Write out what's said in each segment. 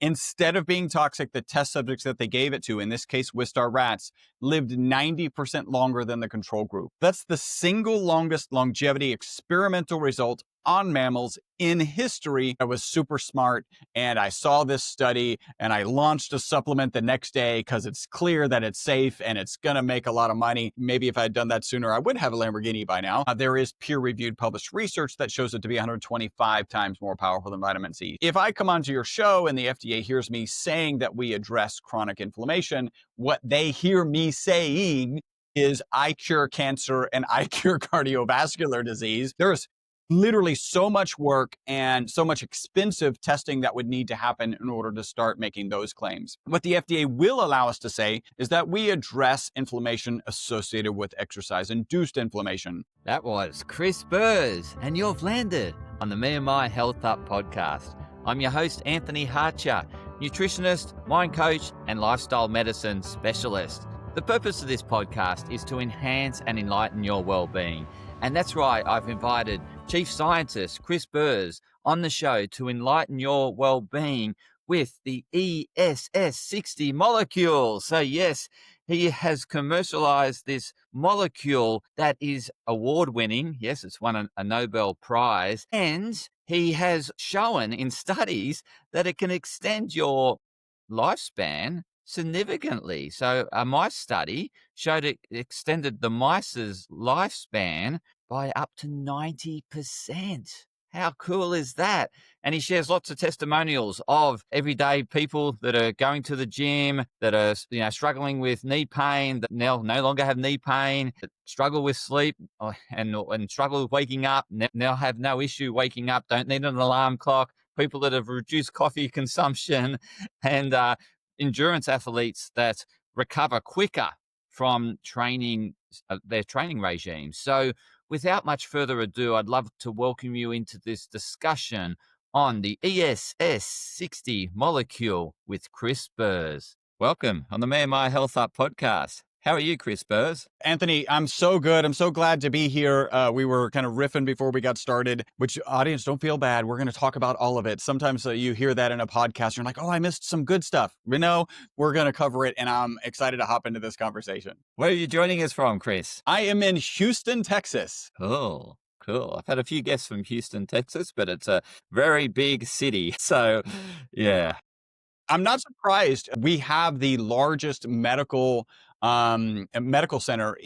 Instead of being toxic, the test subjects that they gave it to, in this case, Wistar rats, lived 90% longer than the control group. That's the single longest longevity experimental result on mammals in history. I was super smart and I saw this study and I launched a supplement the next day because it's clear that it's safe and it's going to make a lot of money. Maybe if I had done that sooner, I would have a Lamborghini by now. There is peer-reviewed published research that shows it to be 125 times more powerful than vitamin C. If I come onto your show and the FDA hears me saying that we address chronic inflammation, what they hear me saying is I cure cancer and I cure cardiovascular disease. There's literally so much work and so much expensive testing that would need to happen in order to start making those claims. What the FDA will allow us to say is that we address inflammation associated with exercise-induced inflammation. That was Chris Burres, and you've landed on the Me&my Health Up podcast. I'm your host, Anthony Hartcher, nutritionist, mind coach, and lifestyle medicine specialist. The purpose of this podcast is to enhance and enlighten your well-being. And that's right, I've invited Chief Scientist Chris Burres on the show to enlighten your well-being with the ESS60 molecule. So yes, he has commercialized this molecule that is award-winning. Yes, it's won a Nobel Prize. And he has shown in studies that it can extend your lifespan significantly. So a mice study showed it extended the mice's lifespan by up to 90%. How cool is that? And he shares lots of testimonials of everyday people that are going to the gym, that are struggling with knee pain, that now no longer have knee pain, that struggle with sleep and struggle with waking up, now have no issue waking up, don't need an alarm clock, people that have reduced coffee consumption, and endurance athletes that recover quicker from training, their training regime. So without much further ado, I'd love to welcome you into this discussion on the ESS60 molecule with Chris Burres. Welcome on the Me&my Health Up podcast. How are you, Chris Burres? Anthony, I'm so good. I'm so glad to be here. We were kind of riffing before we got started, which audience, don't feel bad. We're going to talk about all of it. Sometimes you hear that in a podcast, you're like, oh, I missed some good stuff. We're going to cover it, and I'm excited to hop into this conversation. Where are you joining us from, Chris? I am in Houston, Texas. Oh, cool. I've had a few guests from Houston, Texas, but it's a very big city. So, yeah. I'm not surprised. We have the largest medical center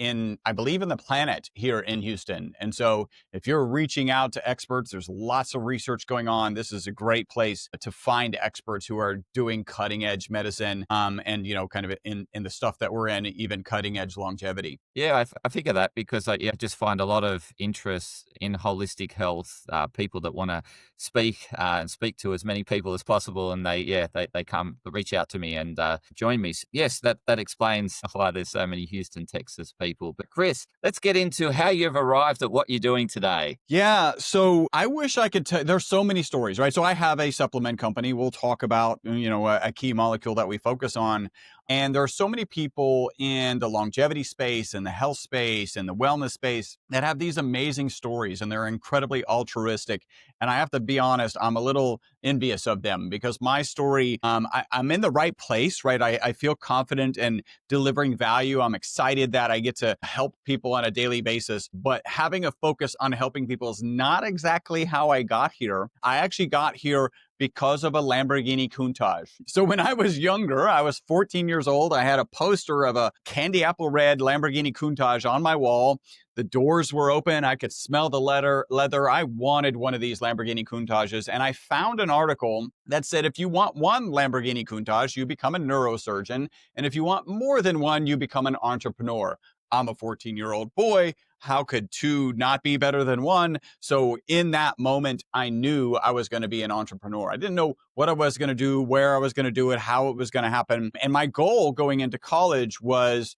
I believe in the planet here in Houston. And so if you're reaching out to experts, there's lots of research going on. This is a great place to find experts who are doing cutting edge medicine, and, kind of in the stuff that we're in, even cutting edge longevity. Yeah, I figure that because I just find a lot of interest in holistic health, people that want to speak and speak to as many people as possible. And they come reach out to me and join me. Yes, that explains why there's so many Houston, Texas people. But Chris, let's get into how you've arrived at what you're doing today. Yeah, so I wish I could tell. There's so many stories, right? So I have a supplement company. We'll talk about, a key molecule that we focus on. And there are so many people in the longevity space and the health space and the wellness space that have these amazing stories, and they're incredibly altruistic. And I have to be honest, I'm a little envious of them because my story, I'm in the right place, right? I feel confident in delivering value. I'm excited that I get to help people on a daily basis, but having a focus on helping people is not exactly how I got here. I actually got here because of a Lamborghini Countach. So when I was younger, I was 14 years old. I had a poster of a candy apple red Lamborghini Countach on my wall. The doors were open. I could smell the leather. I wanted one of these Lamborghini Countaches. And I found an article that said, if you want one Lamborghini Countach, you become a neurosurgeon. And if you want more than one, you become an entrepreneur. I'm a 14-year-old boy. How could two not be better than one? So in that moment, I knew I was going to be an entrepreneur. I didn't know what I was going to do, where I was going to do it, how it was going to happen. And my goal going into college was,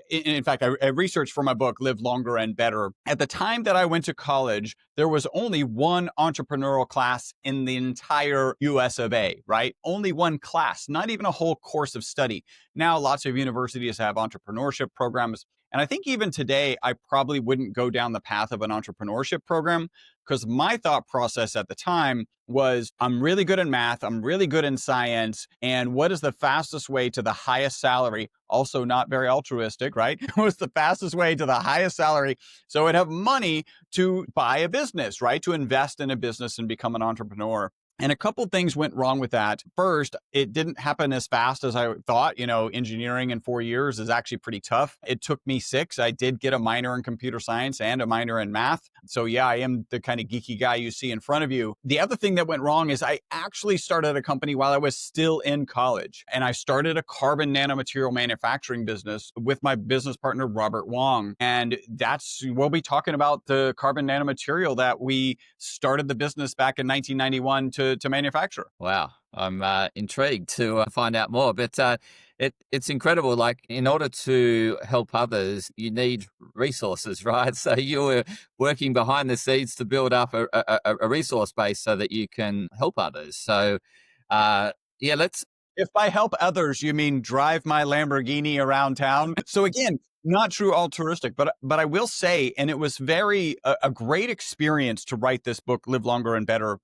in fact, I researched for my book, Live Longer and Better. At the time that I went to college, there was only one entrepreneurial class in the entire US of A, right? Only one class, not even a whole course of study. Now, lots of universities have entrepreneurship programs. And I think even today, I probably wouldn't go down the path of an entrepreneurship program because my thought process at the time was I'm really good in math, I'm really good in science, and what is the fastest way to the highest salary? Also, not very altruistic, right? What's the fastest way to the highest salary? So I'd have money to buy a business, right? To invest in a business and become an entrepreneur. And a couple things went wrong with that. First, it didn't happen as fast as I thought. Engineering in 4 years is actually pretty tough. It took me 6. I did get a minor in computer science and a minor in math. So yeah, I am the kind of geeky guy you see in front of you. The other thing that went wrong is I actually started a company while I was still in college. And I started a carbon nanomaterial manufacturing business with my business partner, Robert Wong. And we'll be talking about the carbon nanomaterial that we started the business back in 1991 to manufacture. Wow. I'm intrigued to find out more, but it's incredible. Like, in order to help others, you need resources, right? So you were working behind the scenes to build up a resource base so that you can help others. So, yeah, let's. If by help others, you mean drive my Lamborghini around town. So again, not true altruistic, but I will say, and it was a great experience to write this book, Live Longer and Better,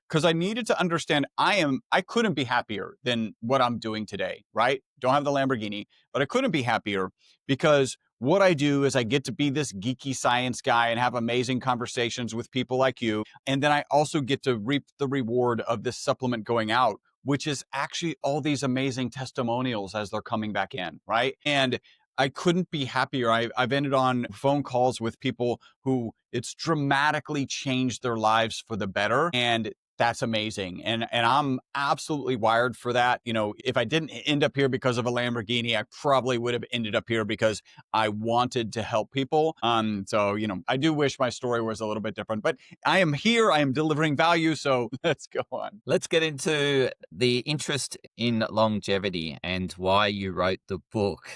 because I needed to understand I couldn't be happier than what I'm doing today, right? Don't have the Lamborghini, but I couldn't be happier because what I do is I get to be this geeky science guy and have amazing conversations with people like you. And then I also get to reap the reward of this supplement going out, which is actually all these amazing testimonials as they're coming back in, right? And I couldn't be happier. I've ended on phone calls with people who it's dramatically changed their lives for the better. And that's amazing. And I'm absolutely wired for that. If I didn't end up here because of a Lamborghini, I probably would have ended up here because I wanted to help people. So, I do wish my story was a little bit different, but I am here. I am delivering value. So let's go on. Let's get into the interest in longevity and why you wrote the book,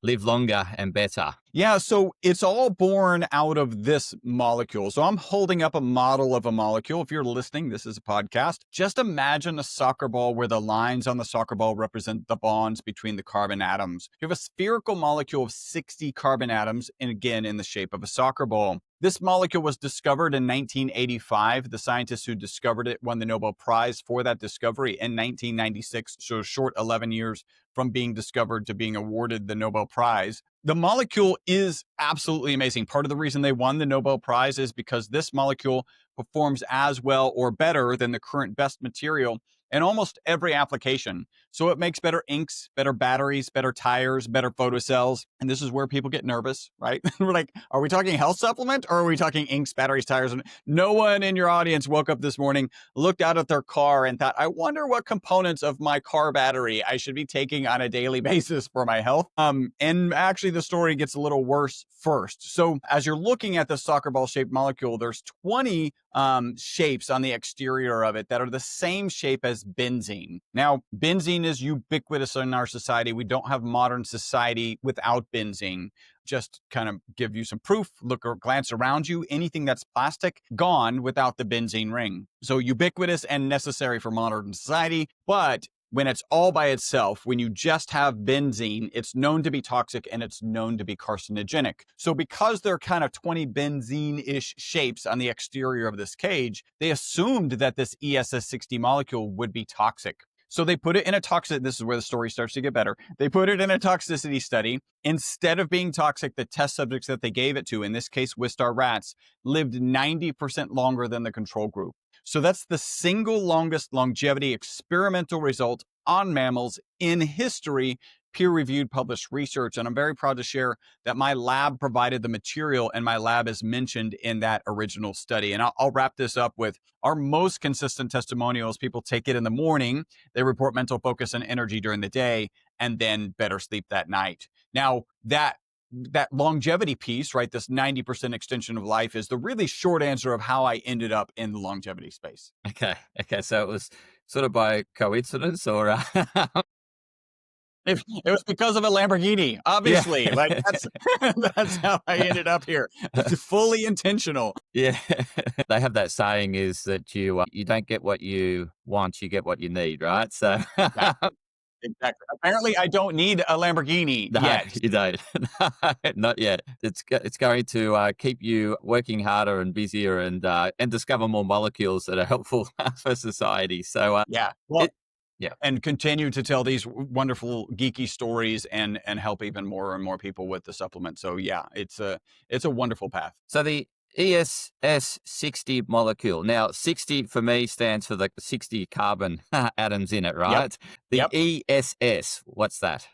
Live Longer and Better. Yeah, so it's all born out of this molecule. So I'm holding up a model of a molecule. If you're listening, this is a podcast. Just imagine a soccer ball where the lines on the soccer ball represent the bonds between the carbon atoms. You have a spherical molecule of 60 carbon atoms, and again, in the shape of a soccer ball. This molecule was discovered in 1985. The scientists who discovered it won the Nobel Prize for that discovery in 1996, so a short 11 years from being discovered to being awarded the Nobel Prize. The molecule is absolutely amazing. Part of the reason they won the Nobel Prize is because this molecule performs as well or better than the current best material in almost every application. So it makes better inks, better batteries, better tires, better photocells. And this is where people get nervous, right? We're like, are we talking health supplement or are we talking inks, batteries, tires? And no one in your audience woke up this morning, looked out at their car and thought, I wonder what components of my car battery I should be taking on a daily basis for my health. And actually the story gets a little worse first. So as you're looking at the soccer ball shaped molecule, there's 20 shapes on the exterior of it that are the same shape as benzene. Now, benzene is ubiquitous in our society. We don't have modern society without benzene. Just kind of give you some proof, look or glance around you, anything that's plastic, gone without the benzene ring. So ubiquitous and necessary for modern society, but when it's all by itself, when you just have benzene, it's known to be toxic and it's known to be carcinogenic. So because there are kind of 20 benzene-ish shapes on the exterior of this cage, they assumed that this ESS60 molecule would be toxic. So they put it in a this is where the story starts to get better. They put it in a toxicity study. Instead of being toxic, the test subjects that they gave it to, in this case, Wistar rats, lived 90% longer than the control group. So that's the single longest longevity experimental result on mammals in history, peer-reviewed published research. And I'm very proud to share that my lab provided the material and my lab is mentioned in that original study. And I'll wrap this up with our most consistent testimonials. People take it in the morning, they report mental focus and energy during the day, and then better sleep that night. Now, that longevity piece, right, this 90% extension of life is the really short answer of how I ended up in the longevity space. Okay. So it was sort of by coincidence or... It was because of a Lamborghini, obviously. Yeah. Like that's how I ended up here. It's fully intentional. Yeah. They have that saying is that you don't get what you want, you get what you need, right? So Exactly. Apparently, I don't need a Lamborghini No, yet. you don't. Not yet. It's going to keep you working harder and busier and discover more molecules that are helpful for society. So Yeah. Well, it yeah. and continue to tell these wonderful geeky stories and help even more and more people with the supplement. So yeah, it's a wonderful path. So the ESS60 molecule. Now, 60 for me stands for the 60 carbon atoms in it, Yep. right? The Yep. ESS, what's that?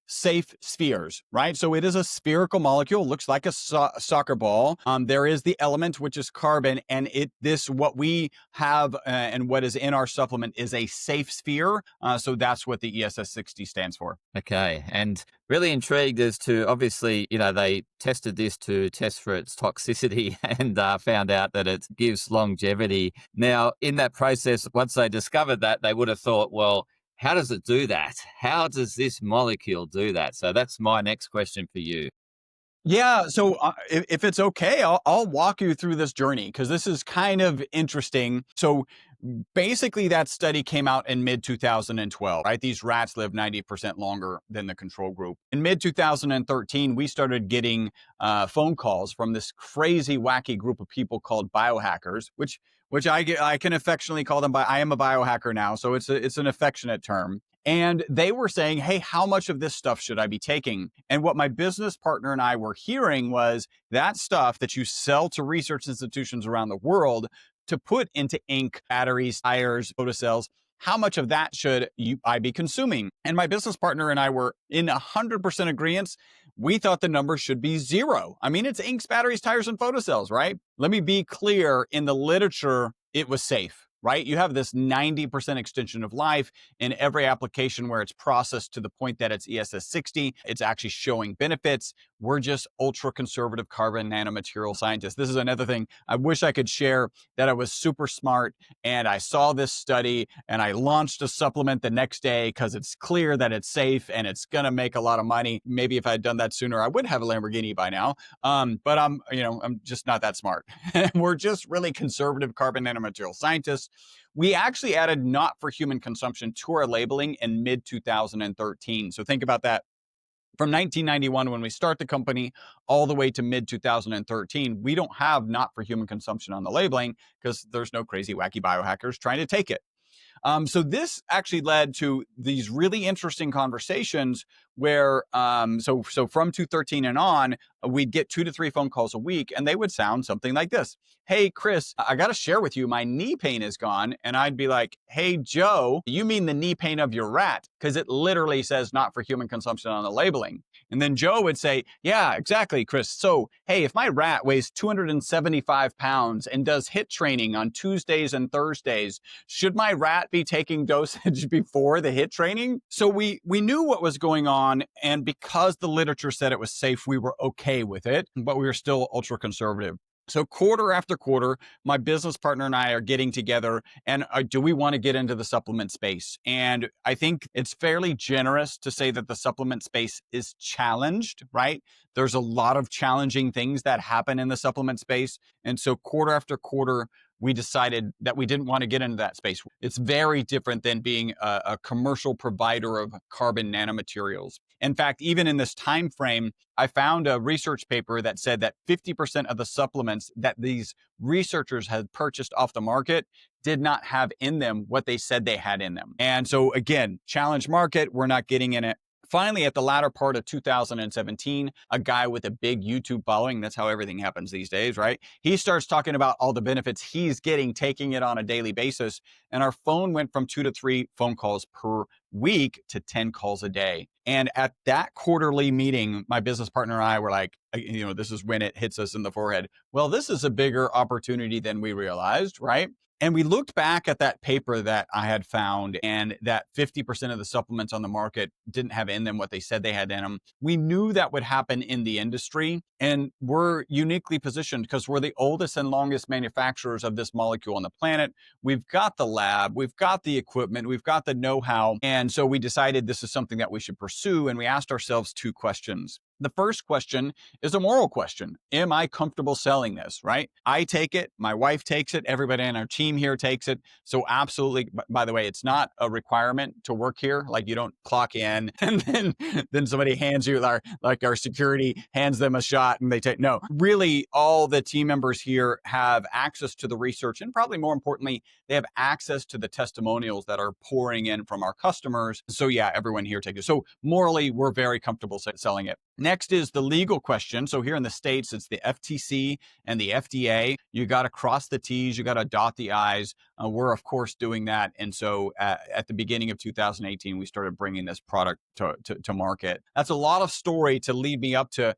Safe spheres, right? So it is a spherical molecule, looks like a soccer ball. There is the element, which is carbon, and what we have and what is in our supplement is a safe sphere. So that's what the ESS60 stands for. Okay. And really intrigued as to, obviously, they tested this to test for its toxicity and found out that it gives longevity. Now, in that process, once they discovered that, they would have thought, well, how does it do that? How does this molecule do that? So that's my next question for you. Yeah, so if it's okay, I'll walk you through this journey because this is kind of interesting. So basically, that study came out in mid 2012, right? These rats live 90% longer than the control group. In mid 2013, we started getting phone calls from this crazy, wacky group of people called biohackers, which I can affectionately call them. I am a biohacker now, so it's an affectionate term. And they were saying, hey, how much of this stuff should I be taking? And what my business partner and I were hearing was that stuff that you sell to research institutions around the world to put into ink, batteries, tires, photocells, how much of that should I be consuming? And my business partner and I were in 100% agreement. We thought the number should be zero. I mean, it's inks, batteries, tires, and photocells, right? Let me be clear. In the literature, it was safe. Right? You have this 90% extension of life in every application where it's processed to the point that it's ESS60. It's actually showing benefits. We're just ultra conservative carbon nanomaterial scientists. This is another thing I wish I could share, that I was super smart and I saw this study and I launched a supplement the next day because it's clear that it's safe and it's going to make a lot of money. Maybe if I had done that sooner, I would have a Lamborghini by now. But I'm just not that smart. We're just really conservative carbon nanomaterial scientists. We actually added not for human consumption to our labeling in mid 2013. So think about that. From 1991, when we start the company, all the way to mid 2013, we don't have not for human consumption on the labeling because there's no crazy, wacky biohackers trying to take it. So this actually led to these really interesting conversations where, so from 2013 and on, we'd get 2 to 3 phone calls a week, and they would sound something like this. Hey, Chris, I got to share with you, my knee pain is gone. And I'd be like, hey, Joe, you mean the knee pain of your rat? Because it literally says not for human consumption on the labeling. And then Joe would say, yeah, exactly, Chris. So, hey, if my rat weighs 275 pounds and does HIIT training on Tuesdays and Thursdays, should my rat be taking dosage before the HIIT training? So we knew what was going on. And because the literature said it was safe, we were okay with it, but we were still ultra conservative. So quarter after quarter, my business partner and I are getting together and do we want to get into the supplement space? And I think it's fairly generous to say that the supplement space is challenged, right? There's a lot of challenging things that happen in the supplement space. And so quarter after quarter, we decided that we didn't want to get into that space. It's very different than being a commercial provider of carbon nanomaterials. In fact, even in this time frame, I found a research paper that said that 50% of the supplements that these researchers had purchased off the market did not have in them what they said they had in them. And so again, challenge market, we're not getting in it. Finally, at the latter part of 2017, a guy with a big YouTube following, that's how everything happens these days, right? He starts talking about all the benefits he's getting, taking it on a daily basis. And our phone went from 2 to 3 phone calls per week to 10 calls a day. And at that quarterly meeting, my business partner and I were like, this is when it hits us in the forehead. Well, this is a bigger opportunity than we realized, right? And we looked back at that paper that I had found and that 50% of the supplements on the market didn't have in them what they said they had in them. We knew that would happen in the industry, and we're uniquely positioned because we're the oldest and longest manufacturers of this molecule on the planet. We've got the lab, we've got the equipment, we've got the know-how. And so we decided this is something that we should pursue. And we asked ourselves 2 questions. The first question is a moral question. Am I comfortable selling this, right? I take it, my wife takes it, everybody on our team here takes it. So absolutely, by the way, it's not a requirement to work here. Like you don't clock in and then somebody hands you like our security hands them a shot and they take, no, really all the team members here have access to the research and probably more importantly, they have access to the testimonials that are pouring in from our customers. So yeah, everyone here takes it. So morally, we're very comfortable selling it. Next is the legal question. So here in the States, it's the FTC and the FDA. You got to cross the T's, you got to dot the I's. We're, of course, doing that. And so at the beginning of 2018, we started bringing this product to market. That's a lot of story to lead me up to,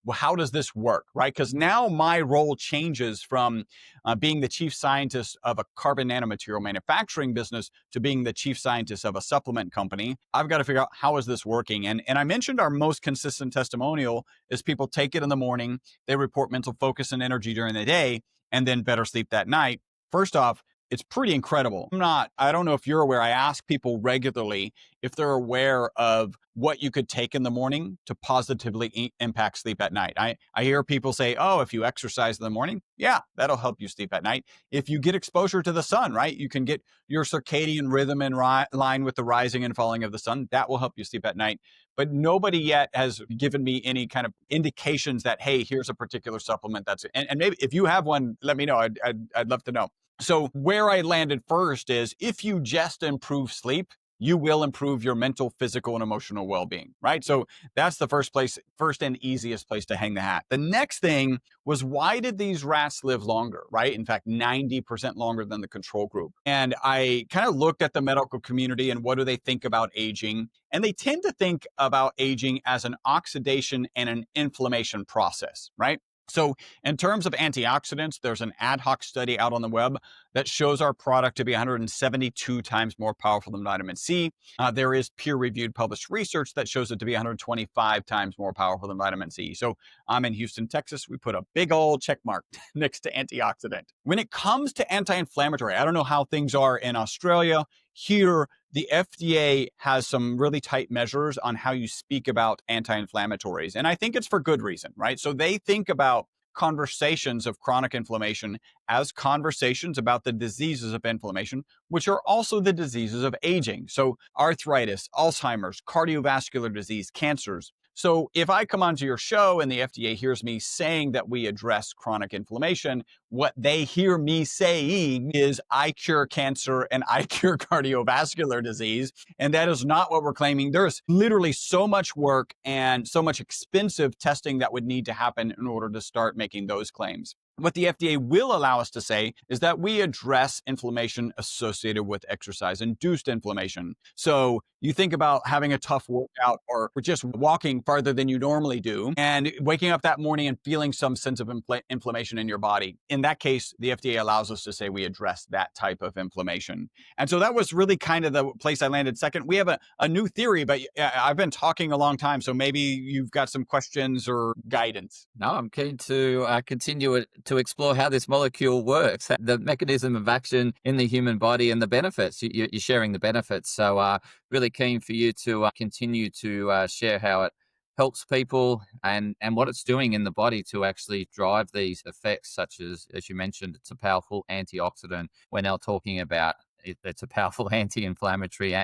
well, how does this work, right? Because now my role changes from being the chief scientist of a carbon nanomaterial manufacturing business to being the chief scientist of a supplement company. I've got to figure out how is this working. And I mentioned our most consistent testimonial is people take it in the morning, they report mental focus and energy during the day, and then better sleep that night. First off, it's pretty incredible. I don't know if you're aware, I ask people regularly if they're aware of what you could take in the morning to positively impact sleep at night. I hear people say, oh, if you exercise in the morning, yeah, that'll help you sleep at night. If you get exposure to the sun, right, you can get your circadian rhythm in line with the rising and falling of the sun. That will help you sleep at night. But nobody yet has given me any kind of indications that, hey, here's a particular supplement that's, and maybe if you have one, let me know. I'd love to know. So where I landed first is if you just improve sleep, you will improve your mental, physical, and emotional well-being, right? So that's the first and easiest place to hang the hat. The next thing was, why did these rats live longer, right? In fact, 90% longer than the control group. And I kind of looked at the medical community and what do they think about aging? And they tend to think about aging as an oxidation and an inflammation process, right? So in terms of antioxidants, there's an ad hoc study out on the web that shows our product to be 172 times more powerful than vitamin C. There is peer-reviewed published research that shows it to be 125 times more powerful than vitamin C. So I'm in Houston, Texas. We put a big old check mark next to antioxidant. When it comes to anti-inflammatory, I don't know how things are in Australia. Here, the FDA has some really tight measures on how you speak about anti-inflammatories. And I think it's for good reason, right? So they think about conversations of chronic inflammation as conversations about the diseases of inflammation, which are also the diseases of aging. So arthritis, Alzheimer's, cardiovascular disease, cancers. So if I come onto your show and the FDA hears me saying that we address chronic inflammation, what they hear me saying is I cure cancer and I cure cardiovascular disease. And that is not what we're claiming. There's literally so much work and so much expensive testing that would need to happen in order to start making those claims. What the FDA will allow us to say is that we address inflammation associated with exercise-induced inflammation. So you think about having a tough workout or just walking farther than you normally do and waking up that morning and feeling some sense of inflammation in your body. In that case, the FDA allows us to say we address that type of inflammation. And so that was really kind of the place I landed second. We have a new theory, but I've been talking a long time, so maybe you've got some questions or guidance. No, I'm keen to continue to explore how this molecule works, the mechanism of action in the human body and the benefits. You're sharing the benefits. So really keen for you to continue to share how it helps people and what it's doing in the body to actually drive these effects, such as you mentioned, it's a powerful antioxidant. We're now talking about it's a powerful anti-inflammatory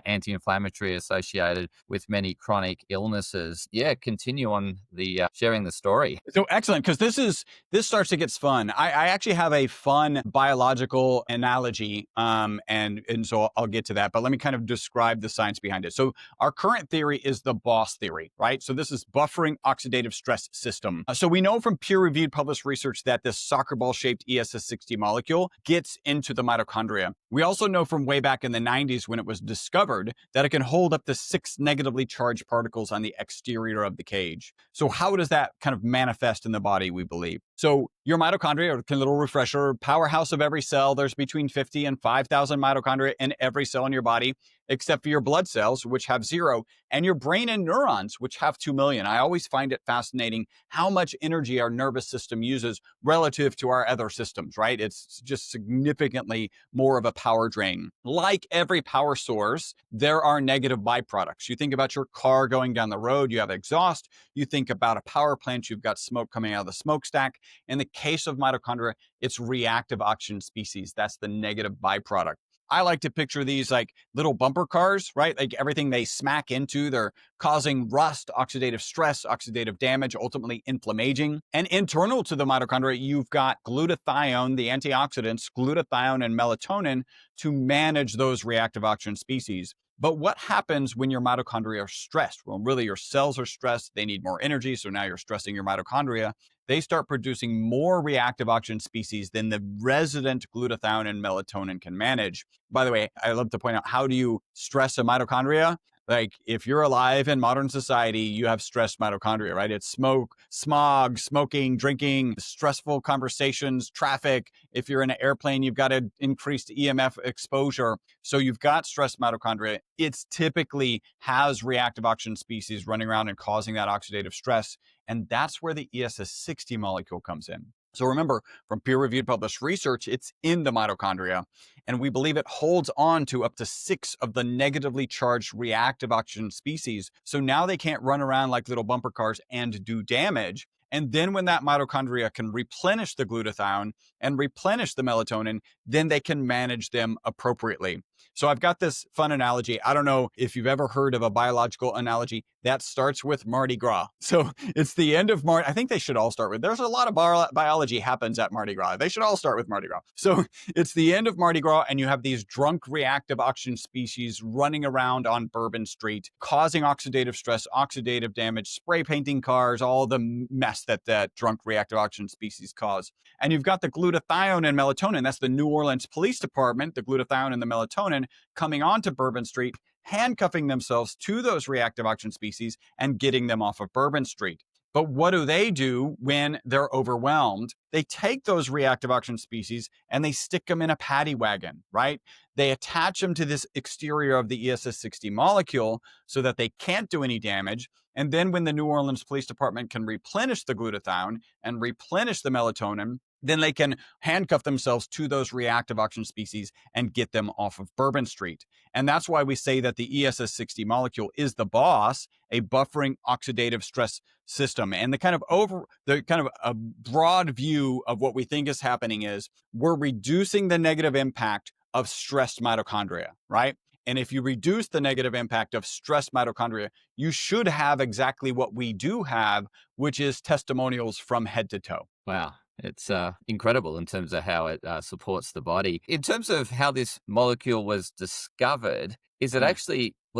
associated with many chronic illnesses. Yeah, continue on the sharing the story. So excellent, because this starts to get fun. I actually have a fun biological analogy, and so I'll get to that. But let me kind of describe the science behind it. So our current theory is the BOSS theory, right? So this is buffering oxidative stress system. So we know from peer-reviewed published research that this soccer ball-shaped ESS60 molecule gets into the mitochondria. We also know from way back in the 90s when it was discovered that it can hold up to 6 negatively charged particles on the exterior of the cage. So how does that kind of manifest in the body, we believe? So your mitochondria, a little refresher, powerhouse of every cell, there's between 50 and 5,000 mitochondria in every cell in your body. except for your blood cells, which have 0, and your brain and neurons, which have 2 million. I always find it fascinating how much energy our nervous system uses relative to our other systems, right? It's just significantly more of a power drain. Like every power source, there are negative byproducts. You think about your car going down the road, you have exhaust. You think about a power plant, you've got smoke coming out of the smokestack. In the case of mitochondria, it's reactive oxygen species. That's the negative byproduct. I like to picture these like little bumper cars, right? Like everything they smack into, they're causing rust, oxidative stress, oxidative damage, ultimately inflammaging. And internal to the mitochondria, you've got glutathione, the antioxidants, glutathione and melatonin to manage those reactive oxygen species. But what happens when your mitochondria are stressed? Well, really, your cells are stressed. They need more energy. So now you're stressing your mitochondria. They start producing more reactive oxygen species than the resident glutathione and melatonin can manage. By the way, I love to point out, how do you stress a mitochondria? Like if you're alive in modern society, you have stressed mitochondria, right? It's smoke, smog, smoking, drinking, stressful conversations, traffic. If you're in an airplane, you've got an increased EMF exposure. So you've got stressed mitochondria. It's typically has reactive oxygen species running around and causing that oxidative stress. And that's where the ESS60 molecule comes in. So remember, from peer-reviewed published research, it's in the mitochondria, and we believe it holds on to up to 6 of the negatively charged reactive oxygen species. So now they can't run around like little bumper cars and do damage. And then when that mitochondria can replenish the glutathione and replenish the melatonin, then they can manage them appropriately. So I've got this fun analogy. I don't know if you've ever heard of a biological analogy that starts with Mardi Gras. So it's the end of Mardi. I think they should all start with, there's a lot of biology happens at Mardi Gras. They should all start with Mardi Gras. So it's the end of Mardi Gras, and you have these drunk reactive oxygen species running around on Bourbon Street, causing oxidative stress, oxidative damage, spray painting cars, all the mess that drunk reactive oxygen species cause. And you've got the glutathione and melatonin. That's the New Orleans Police Department, the glutathione and the melatonin coming onto Bourbon Street, handcuffing themselves to those reactive oxygen species and getting them off of Bourbon Street. But what do they do when they're overwhelmed? They take those reactive oxygen species and they stick them in a paddy wagon, right? They attach them to this exterior of the ESS60 molecule so that they can't do any damage. And then when the New Orleans Police Department can replenish the glutathione and replenish the melatonin, then they can handcuff themselves to those reactive oxygen species and get them off of Bourbon Street. And that's why we say that the ESS60 molecule is the boss, a buffering oxidative stress system. And the kind of a broad view of what we think is happening is we're reducing the negative impact of stressed mitochondria, right? And if you reduce the negative impact of stressed mitochondria, you should have exactly what we do have, which is testimonials from head to toe. Wow. It's incredible in terms of how it supports the body. In terms of how this molecule was discovered, was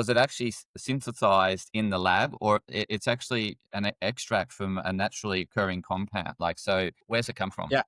it actually synthesized in the lab, or it's actually an extract from a naturally occurring compound? Like, so where's it come from? Yeah.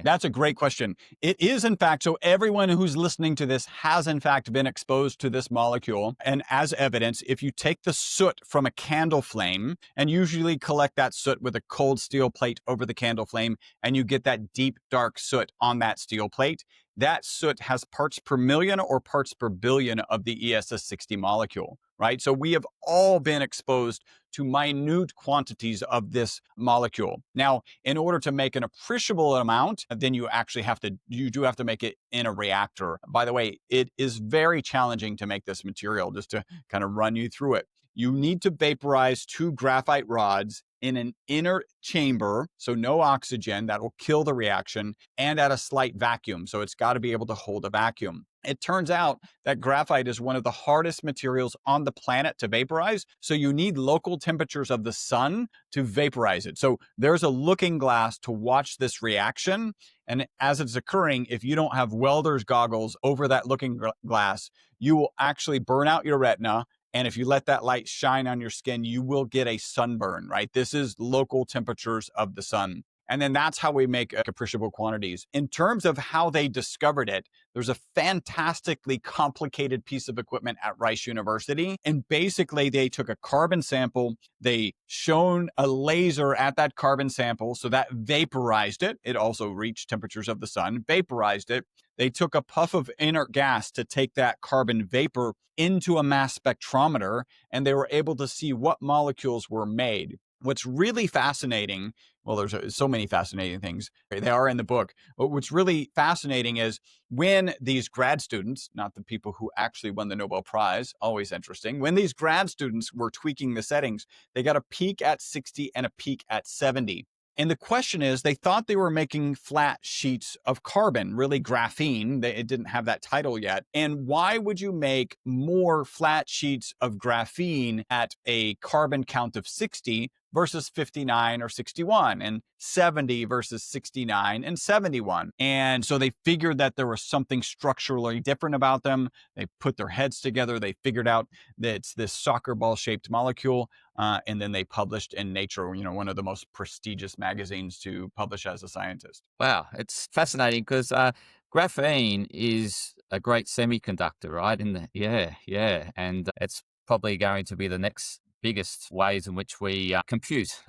That's a great question. It is, in fact, so everyone who's listening to this has, in fact, been exposed to this molecule. And as evidence, if you take the soot from a candle flame and usually collect that soot with a cold steel plate over the candle flame, and you get that deep, dark soot on that steel plate, that soot has parts per million or parts per billion of the ESS60 molecule, right? So we have all been exposed to minute quantities of this molecule. Now, in order to make an appreciable amount, then you do have to make it in a reactor. By the way, it is very challenging to make this material, just to kind of run you through it. You need to vaporize 2 graphite rods in an inner chamber, so no oxygen, that will kill the reaction, and at a slight vacuum. So it's got to be able to hold a vacuum. It turns out that graphite is one of the hardest materials on the planet to vaporize. So you need local temperatures of the sun to vaporize it. So there's a looking glass to watch this reaction. And as it's occurring, if you don't have welder's goggles over that looking glass, you will actually burn out your retina. And if you let that light shine on your skin, you will get a sunburn, right? This is local temperatures of the sun. And then that's how we make appreciable quantities. In terms of how they discovered it, there's a fantastically complicated piece of equipment at Rice University. And basically, they took a carbon sample, they shone a laser at that carbon sample, so that vaporized it. It also reached temperatures of the sun, vaporized it. They took a puff of inert gas to take that carbon vapor into a mass spectrometer, and they were able to see what molecules were made. What's really fascinating, well, there's so many fascinating things. They are in the book. But what's really fascinating is when these grad students, not the people who actually won the Nobel Prize, always interesting, when these grad students were tweaking the settings, they got a peak at 60 and a peak at 70. And the question is, they thought they were making flat sheets of carbon, really graphene. It didn't have that title yet. And why would you make more flat sheets of graphene at a carbon count of 60 versus 59 or 61, and 70 versus 69 and 71? And so they figured that there was something structurally different about them. They put their heads together. They figured out that it's this soccer ball shaped molecule. And then they published in Nature, one of the most prestigious magazines to publish as a scientist. Wow, it's fascinating because graphene is a great semiconductor, right? And it's probably going to be the next biggest ways in which we compute,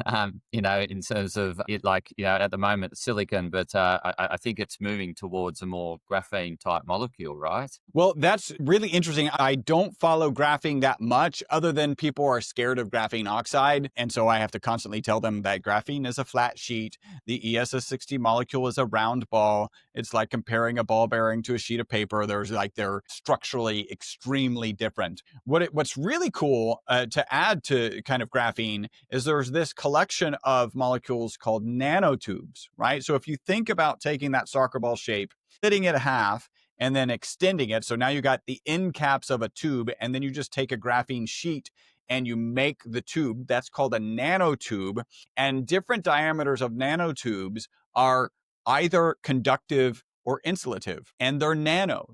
in terms of it, like, at the moment, silicon, but I think it's moving towards a more graphene type molecule, right? Well, that's really interesting. I don't follow graphene that much, other than people are scared of graphene oxide. And so I have to constantly tell them that graphene is a flat sheet. The ESS60 molecule is a round ball. It's like comparing a ball bearing to a sheet of paper. They're structurally extremely different. What's really cool to add to kind of graphene is there's this collection of molecules called nanotubes, right? So if you think about taking that soccer ball shape, splitting it in half, and then extending it. So now you got the end caps of a tube, and then you just take a graphene sheet and you make the tube. That's called a nanotube. And different diameters of nanotubes are either conductive or insulative, and they're nano.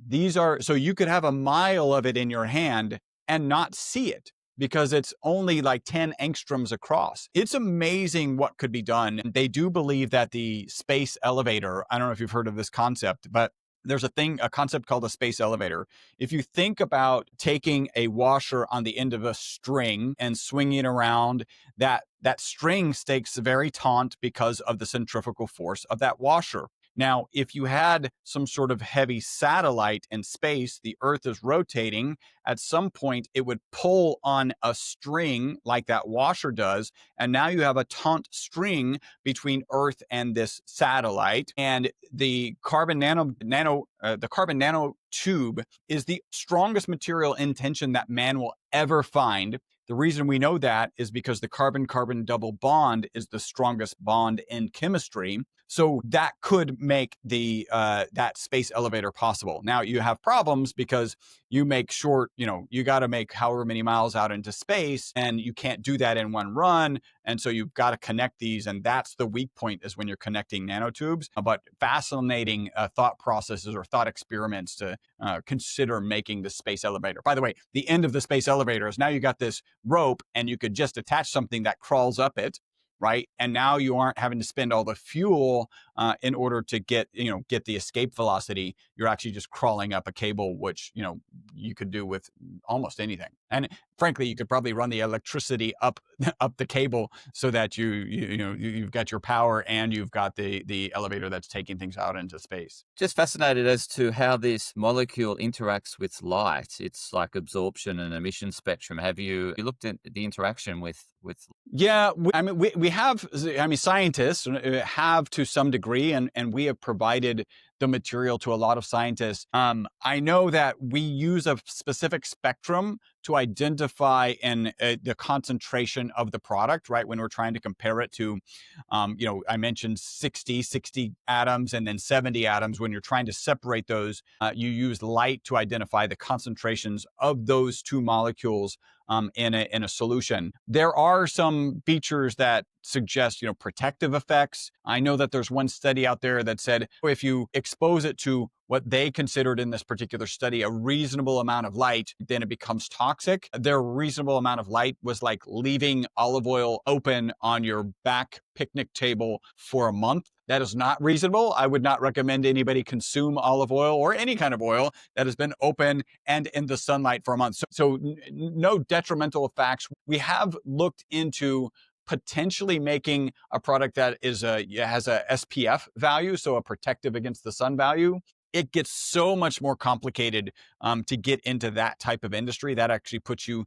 So you could have a mile of it in your hand and not see it, because it's only like 10 angstroms across. It's amazing what could be done. And they do believe that the space elevator, I don't know if you've heard of this concept, but there's a concept called a space elevator. If you think about taking a washer on the end of a string and swinging it around, that string stays very taut because of the centrifugal force of that washer. Now, if you had some sort of heavy satellite in space, the Earth is rotating. At some point, it would pull on a string like that washer does. And now you have a taut string between Earth and this satellite. And the carbon nanotube is the strongest material in tension that man will ever find. The reason we know that is because the carbon-carbon double bond is the strongest bond in chemistry. So that could make that space elevator possible. Now you have problems because you make short, you got to make however many miles out into space, and you can't do that in one run. And so you've got to connect these. And that's the weak point, is when you're connecting nanotubes. But fascinating thought processes or thought experiments to consider making the space elevator. By the way, the end of the space elevator is now you got this rope, and you could just attach something that crawls up it, right? And now you aren't having to spend all the fuel in order to get the escape velocity. You're actually just crawling up a cable, which, you could do with almost anything. And frankly, you could probably run the electricity up the cable so that you've got your power and you've got the elevator that's taking things out into space. Just fascinated as to how this molecule interacts with light. It's like absorption and emission spectrum. Have you looked at the interaction with? Yeah, we have, scientists have to some degree, and we have provided the material to a lot of scientists. I know that we use a specific spectrum to identify the concentration of the product, right? When we're trying to compare it to, I mentioned 60 atoms and then 70 atoms. When you're trying to separate those, you use light to identify the concentrations of those two molecules in a solution. There are some features that suggest, protective effects. I know that there's one study out there that said if you expose it to what they considered in this particular study a reasonable amount of light, then it becomes toxic. Their reasonable amount of light was like leaving olive oil open on your back picnic table for a month. That is not reasonable. I would not recommend anybody consume olive oil or any kind of oil that has been open and in the sunlight for a month. So no detrimental effects. We have looked into potentially making a product that has a SPF value, so a protective against the sun value. it gets so much more complicated to get into that type of industry. That actually puts you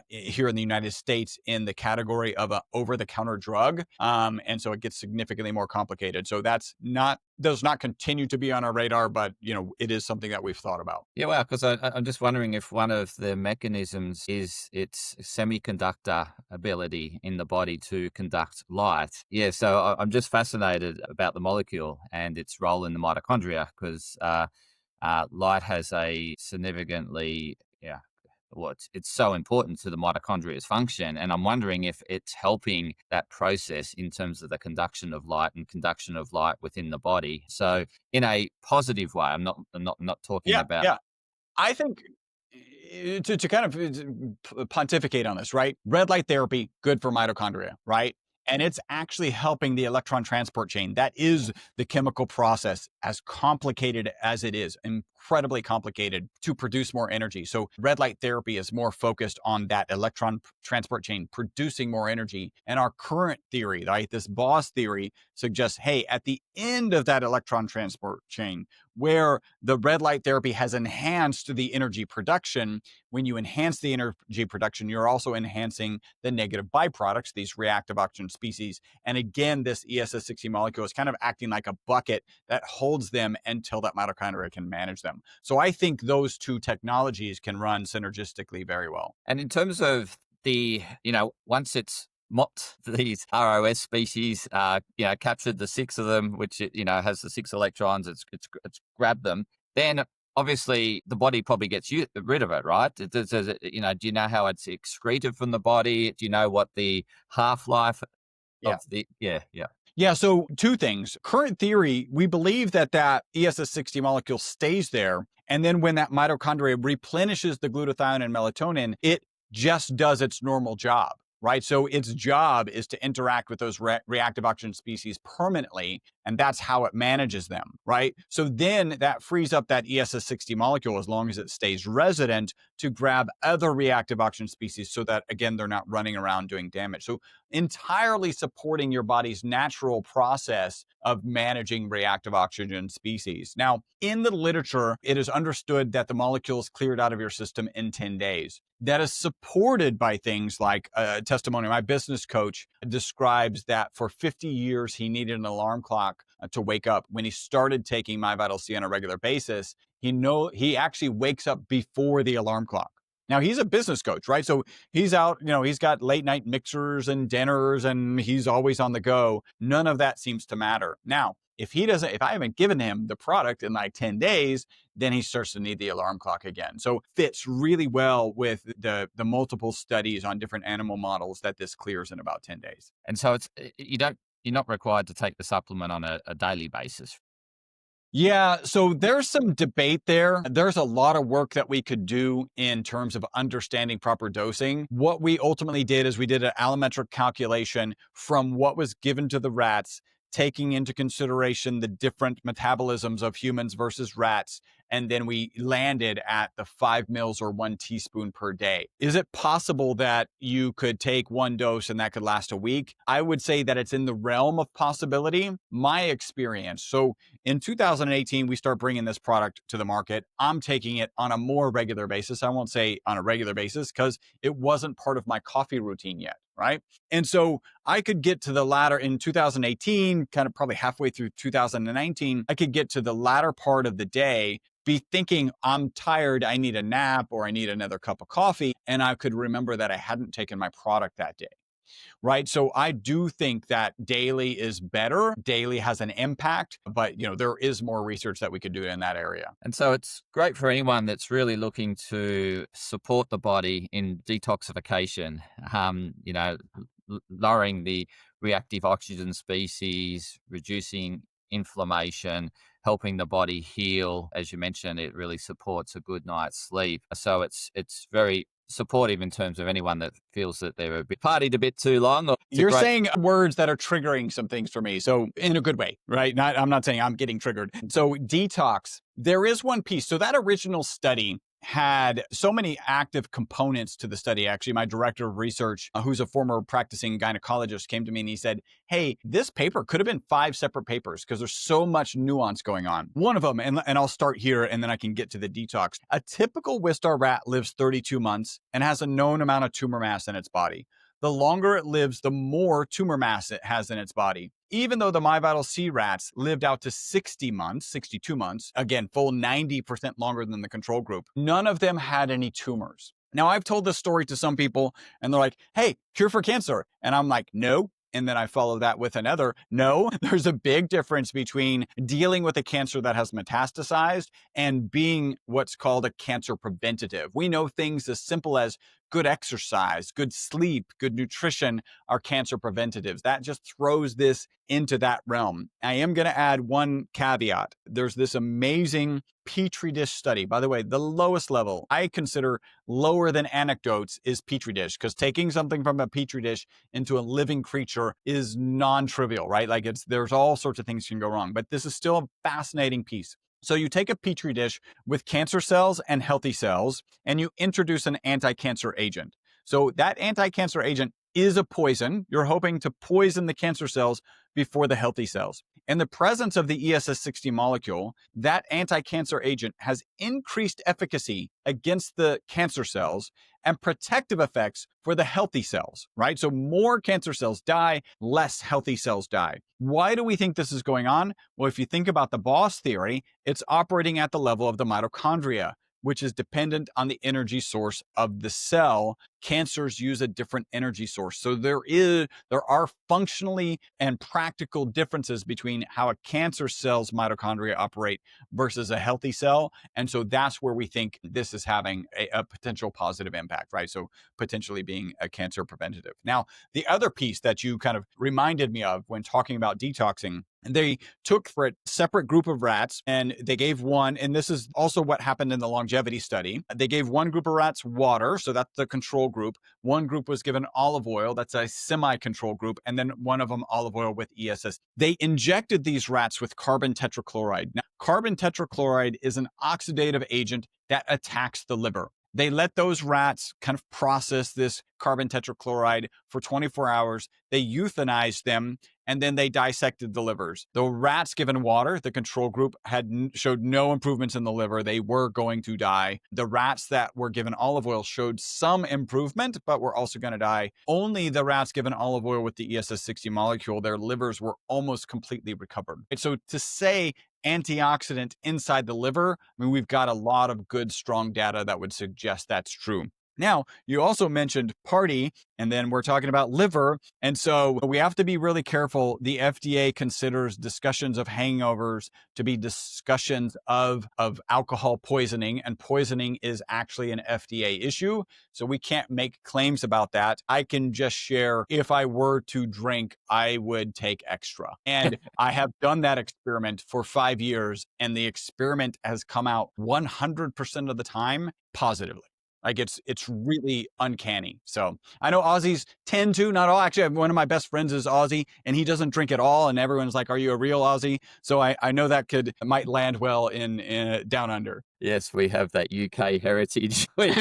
here in the United States in the category of a over-the-counter drug. And so it gets significantly more complicated. So does not continue to be on our radar, but it is something that we've thought about. Yeah, well, because I'm just wondering if one of the mechanisms is its semiconductor ability in the body to conduct light. Yeah, so I'm just fascinated about the molecule and its role in the mitochondria, because light has a significantly, yeah, well, it's so important to the mitochondria's function. And I'm wondering if it's helping that process in terms of the conduction of light and conduction of light within the body. So in a positive way, I'm not talking Yeah, about. yeah. I think to kind of pontificate on this, right? Red light therapy, good for mitochondria, right? And it's actually helping the electron transport chain. That is the chemical process, as complicated as it is, incredibly complicated, to produce more energy. So red light therapy is more focused on that electron transport chain, producing more energy. And our current theory, right, this BOSS theory, suggests, hey, at the end of that electron transport chain, where the red light therapy has enhanced the energy production, when you enhance the energy production, you're also enhancing the negative byproducts, these reactive oxygen species. And again, this ESS60 molecule is kind of acting like a bucket that holds them until that mitochondria can manage them. So I think those two technologies can run synergistically very well. And in terms of once it's mopped these ROS species, captured the 6 of them, which it, has the 6 electrons, it's grabbed them, then obviously the body probably gets rid of it, right? Does it, do you know how it's excreted from the body? Do you know what the half-life of the, yeah. Yeah, so two things. Current theory, we believe that ESS60 molecule stays there. And then when that mitochondria replenishes the glutathione and melatonin, it just does its normal job, right? So its job is to interact with those reactive oxygen species permanently, and that's how it manages them, right? So then that frees up that ESS60 molecule, as long as it stays resident, to grab other reactive oxygen species so that, again, they're not running around doing damage. So entirely supporting your body's natural process of managing reactive oxygen species. Now, in the literature, it is understood that the molecule is cleared out of your system in 10 days. That is supported by things like a testimony. My business coach describes that for 50 years, he needed an alarm clock to wake up. When he started taking MyVitalC on a regular basis, he actually wakes up before the alarm clock. Now, he's a business coach, right? So he's out, he's got late night mixers and dinners, and he's always on the go. None of that seems to matter. Now, if I haven't given him the product in like 10 days, then he starts to need the alarm clock again. So fits really well with the multiple studies on different animal models that this clears in about 10 days. And so you're not required to take the supplement on a daily basis. Yeah, so there's some debate there. There's a lot of work that we could do in terms of understanding proper dosing. What we ultimately did is we did an allometric calculation from what was given to the rats, taking into consideration the different metabolisms of humans versus rats. And then we landed at the 5 mils or 1 teaspoon per day. Is it possible that you could take one dose and that could last a week? I would say that it's in the realm of possibility. My experience. So in 2018, we start bringing this product to the market. I'm taking it on a more regular basis. I won't say on a regular basis because it wasn't part of my coffee routine yet, right? And so I could get to the latter in 2018, kind of probably halfway through 2019, I could get to the latter part of the day, be thinking I'm tired, I need a nap, or I need another cup of coffee. And I could remember that I hadn't taken my product that day, right? So I do think that daily is better. Daily has an impact, but there is more research that we could do in that area. And so it's great for anyone that's really looking to support the body in detoxification, lowering the reactive oxygen species, reducing inflammation, helping the body heal. As you mentioned, it really supports a good night's sleep. So it's very supportive in terms of anyone that feels that they're partied a bit too long. You're saying words that are triggering some things for me. So in a good way, right? I'm not saying I'm getting triggered. So detox, there is one piece. So that original study had so many active components to the study. Actually, my director of research, who's a former practicing gynecologist, came to me and he said, hey, this paper could have been 5 separate papers because there's so much nuance going on. One of them, and I'll start here and then I can get to the detox. A typical Wistar rat lives 32 months and has a known amount of tumor mass in its body. The longer it lives, the more tumor mass it has in its body. Even though the MyVitalC rats lived out to 60 months, 62 months, again, full 90% longer than the control group, none of them had any tumors. Now, I've told this story to some people and they're like, hey, cure for cancer. And I'm like, no. And then I follow that with another. No, there's a big difference between dealing with a cancer that has metastasized and being what's called a cancer preventative. We know things as simple as good exercise, good sleep, good nutrition are cancer preventatives. That just throws this into that realm. I am going to add one caveat. There's this amazing Petri dish study. By the way, the lowest level I consider lower than anecdotes is Petri dish, because taking something from a Petri dish into a living creature is non-trivial, right? Like there's all sorts of things can go wrong, but this is still a fascinating piece. So you take a Petri dish with cancer cells and healthy cells, and you introduce an anti-cancer agent. So that anti-cancer agent is a poison. You're hoping to poison the cancer cells before the healthy cells. In the presence of the ESS60 molecule, that anti-cancer agent has increased efficacy against the cancer cells and protective effects for the healthy cells, right? So more cancer cells die, less healthy cells die. Why do we think this is going on? Well, if you think about the boss theory, it's operating at the level of the mitochondria, which is dependent on the energy source of the cell. Cancers use a different energy source. So there are functionally and practical differences between how a cancer cell's mitochondria operate versus a healthy cell. And so that's where we think this is having a potential positive impact, right? So potentially being a cancer preventative. Now, the other piece that you kind of reminded me of when talking about detoxing, they took for a separate group of rats and they gave one, and this is also what happened in the longevity study. They gave one group of rats water, so that's the control group. One group was given olive oil, that's a semi-control group, and then one of them olive oil with ESS. They injected these rats with carbon tetrachloride. Now, carbon tetrachloride is an oxidative agent that attacks the liver. They let those rats kind of process this carbon tetrachloride for 24 hours. They euthanized them, and then they dissected the livers. The rats given water, the control group, showed no improvements in the liver. They were going to die. The rats that were given olive oil showed some improvement, but were also going to die. Only the rats given olive oil with the ESS60 molecule, their livers were almost completely recovered. And so to say antioxidant inside the liver, I mean, we've got a lot of good, strong data that would suggest that's true. Now, you also mentioned party, and then we're talking about liver. And so we have to be really careful. The FDA considers discussions of hangovers to be discussions of alcohol poisoning, and poisoning is actually an FDA issue. So we can't make claims about that. I can just share, if I were to drink, I would take extra. And I have done that experiment for 5 years, and the experiment has come out 100% of the time positively. Like it's really uncanny. So I know Aussies tend to, not all. Actually, one of my best friends is Aussie, and he doesn't drink at all. And everyone's like, "Are you a real Aussie?" So I know that might land well in down under. Yes, we have that UK heritage, which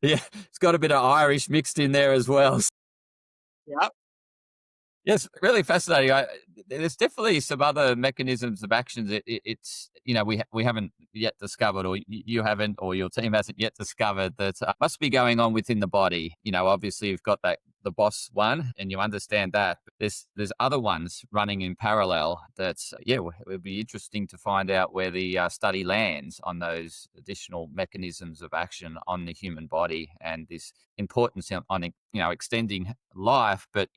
yeah, it's got a bit of Irish mixed in there as well. Yeah. Yes, really fascinating. There's definitely some other mechanisms of actions. It's we haven't yet discovered, or you haven't, or your team hasn't yet discovered that must be going on within the body. Obviously you've got the boss one, and you understand that. There's other ones running in parallel. That's it would be interesting to find out where the study lands on those additional mechanisms of action on the human body and this importance on extending life, but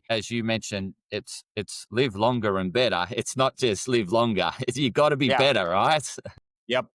as you mentioned, it's live longer and better. It's not just live longer. You got to be better, right? Yep.